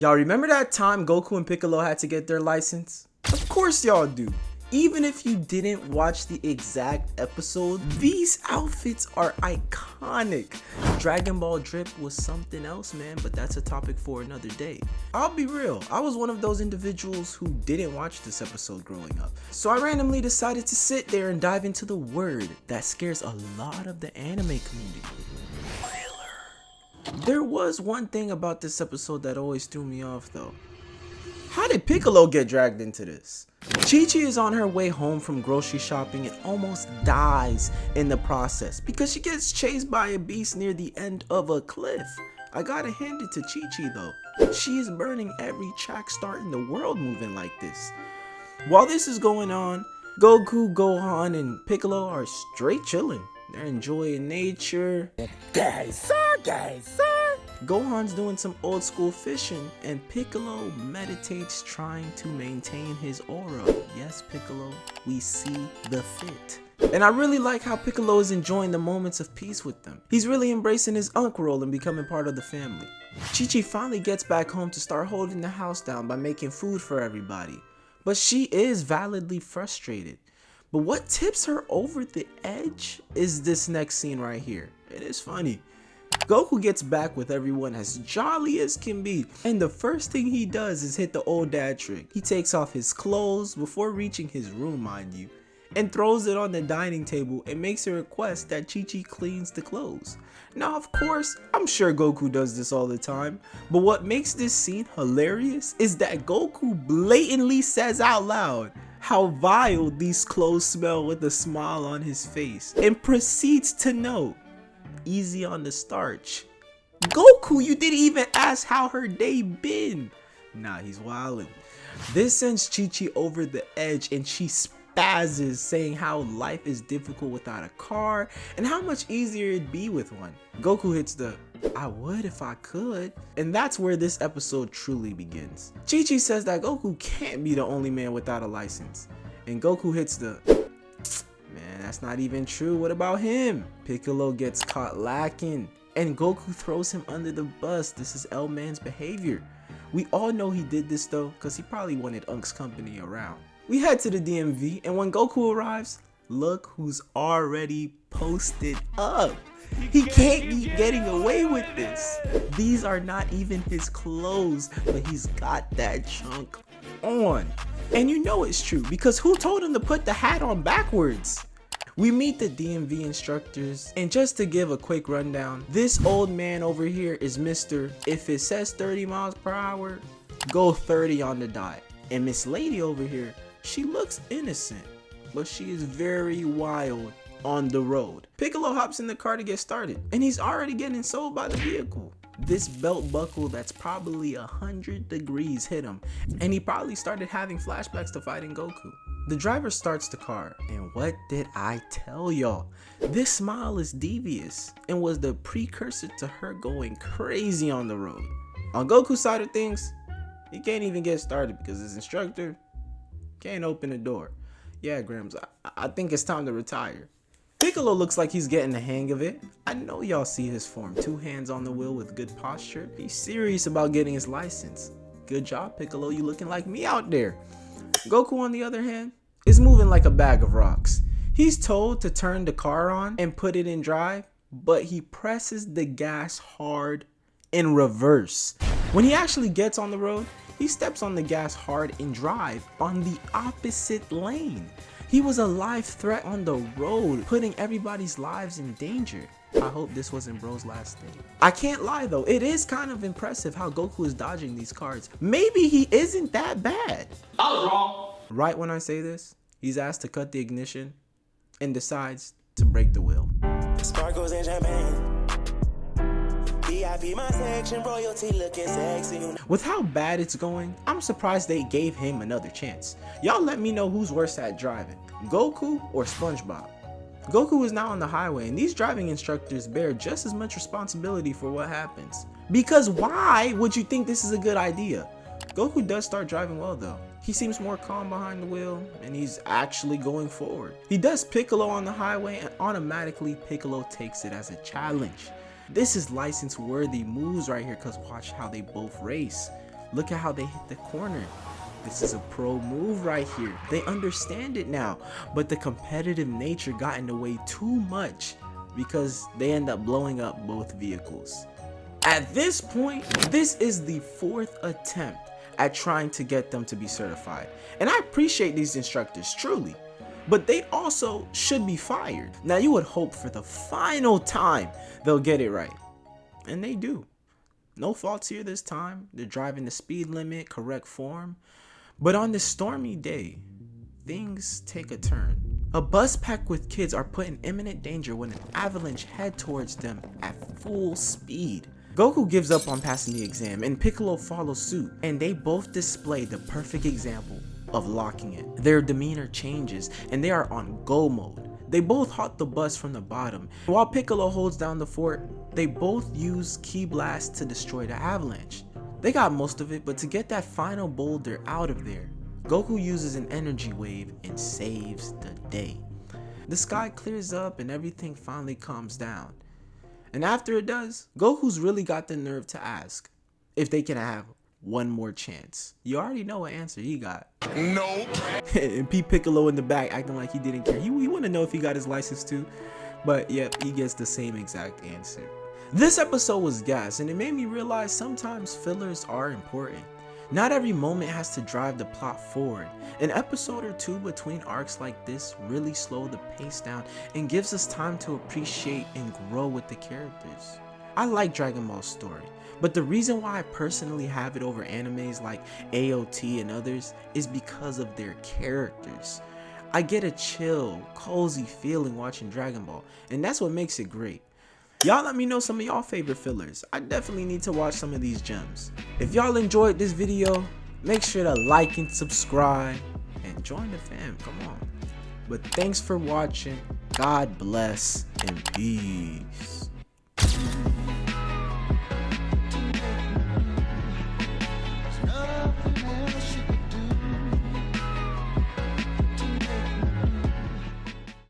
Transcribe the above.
Y'all remember that time Goku and Piccolo had to get their license? Of course y'all do. Even if you didn't watch the exact episode, these outfits are iconic. Dragon Ball drip was something else, man, but that's a topic for another day. I'll be real, I was one of those individuals who didn't watch this episode growing up. So I randomly decided to sit there and dive into the word that scares a lot of the anime community. There was one thing about this episode that always threw me off though. How did Piccolo get dragged into this? Chi-Chi is on her way home from grocery shopping and almost dies in the process because she gets chased by a beast near the end of a cliff. I gotta hand it to Chi-Chi though. She is burning every track star in the world moving like this. While this is going on, Goku, Gohan, and Piccolo are straight chilling. They're enjoying nature. Guys. Gohan's doing some old school fishing and Piccolo meditates trying to maintain his aura. Yes, Piccolo, we see the fit. And I really like how Piccolo is enjoying the moments of peace with them. He's really embracing his uncle role and becoming part of the family. Chi-Chi finally gets back home to start holding the house down by making food for everybody. But she is validly frustrated. But what tips her over the edge is this next scene right here. It is funny. Goku gets back with everyone as jolly as can be, and the first thing he does is hit the old dad trick. He takes off his clothes before reaching his room, mind you, and throws it on the dining table and makes a request that Chi-Chi cleans the clothes. Now of course, I'm sure Goku does this all the time, but what makes this scene hilarious is that Goku blatantly says out loud how vile these clothes smell with a smile on his face, and proceeds to note, easy on the starch. Goku, you didn't even ask how her day been. Nah, he's wildin'. This sends Chi-Chi over the edge and she spazzes, saying how life is difficult without a car and how much easier it'd be with one. Goku hits the I would if I could, and that's where this episode truly begins. Chi-Chi says that Goku can't be the only man without a license, and Goku hits the man, that's not even true, what about him? Piccolo gets caught lacking, and Goku throws him under the bus. This is L-Man's behavior. We all know he did this though, cause he probably wanted Unk's company around. We head to the DMV, and when Goku arrives, look who's already posted up. He can't keep getting away with this. These are not even his clothes, but he's got that chunk on. And you know it's true, because who told him to put the hat on backwards? We meet the DMV instructors, and just to give a quick rundown, this old man over here is Mr. If it says 30 miles per hour, go 30 on the dot. And Miss Lady over here, she looks innocent, but she is very wild on the road. Piccolo hops in the car to get started, and he's already getting sold by the vehicle. This belt buckle that's probably 100 degrees hit him, and he probably started having flashbacks to fighting Goku. The driver starts the car, and what did I tell y'all? This smile is devious and was the precursor to her going crazy on the road. On Goku's side of things, he can't even get started because his instructor can't open the door. Yeah, Grams, I think it's time to retire. Piccolo looks like he's getting the hang of it. I know y'all see his form, 2 hands on the wheel with good posture. He's serious about getting his license. Good job, Piccolo, you looking like me out there. Goku, on the other hand, is moving like a bag of rocks. He's told to turn the car on and put it in drive, but he presses the gas hard in reverse. When he actually gets on the road, he steps on the gas hard in drive on the opposite lane. He was a live threat on the road, putting everybody's lives in danger. I hope this wasn't bro's last day. I can't lie though, it is kind of impressive how Goku is dodging these cars. Maybe he isn't that bad. I was wrong. Right when I say this, he's asked to cut the ignition and decides to break the wheel. Sparkles and champagne. VIP my section, royalty looking sexy. With how bad it's going, I'm surprised they gave him another chance. Y'all let me know who's worse at driving, Goku or SpongeBob. Goku is now on the highway, and these driving instructors bear just as much responsibility for what happens. Because why would you think this is a good idea? Goku does start driving well though. He seems more calm behind the wheel, and he's actually going forward. He does Piccolo on the highway, and automatically Piccolo takes it as a challenge. This is license worthy moves right here, because watch how they both race. Look at how they hit the corner. This is a pro move right here. They understand it now, but the competitive nature got in the way too much because they end up blowing up both vehicles. At this point, this is the 4th attempt at trying to get them to be certified. And I appreciate these instructors, truly, but they also should be fired. Now you would hope for the final time they'll get it right. And they do. No faults here this time. They're driving the speed limit, correct form. But on this stormy day, things take a turn. A bus packed with kids are put in imminent danger when an avalanche head towards them at full speed. Goku gives up on passing the exam and Piccolo follows suit, and they both display the perfect example of locking it. Their demeanor changes and they are on go mode. They both halt the bus from the bottom. While Piccolo holds down the fort, they both use ki blast to destroy the avalanche. They got most of it, but to get that final boulder out of there, Goku uses an energy wave and saves the day. The sky clears up and everything finally calms down. And after it does, Goku's really got the nerve to ask if they can have one more chance. You already know what answer he got. Nope. And Piccolo in the back acting like he didn't care. He want to know if he got his license too. But yep, he gets the same exact answer. This episode was gas, and it made me realize sometimes fillers are important. Not every moment has to drive the plot forward. An episode or two between arcs like this really slow the pace down and gives us time to appreciate and grow with the characters. I like Dragon Ball's story, but the reason why I personally have it over animes like AOT and others is because of their characters. I get a chill, cozy feeling watching Dragon Ball, and that's what makes it great. Y'all let me know some of y'all favorite fillers. I definitely need to watch some of these gems. If y'all enjoyed this video, make sure to like and subscribe and join the fam, come on. But thanks for watching, God bless, and peace.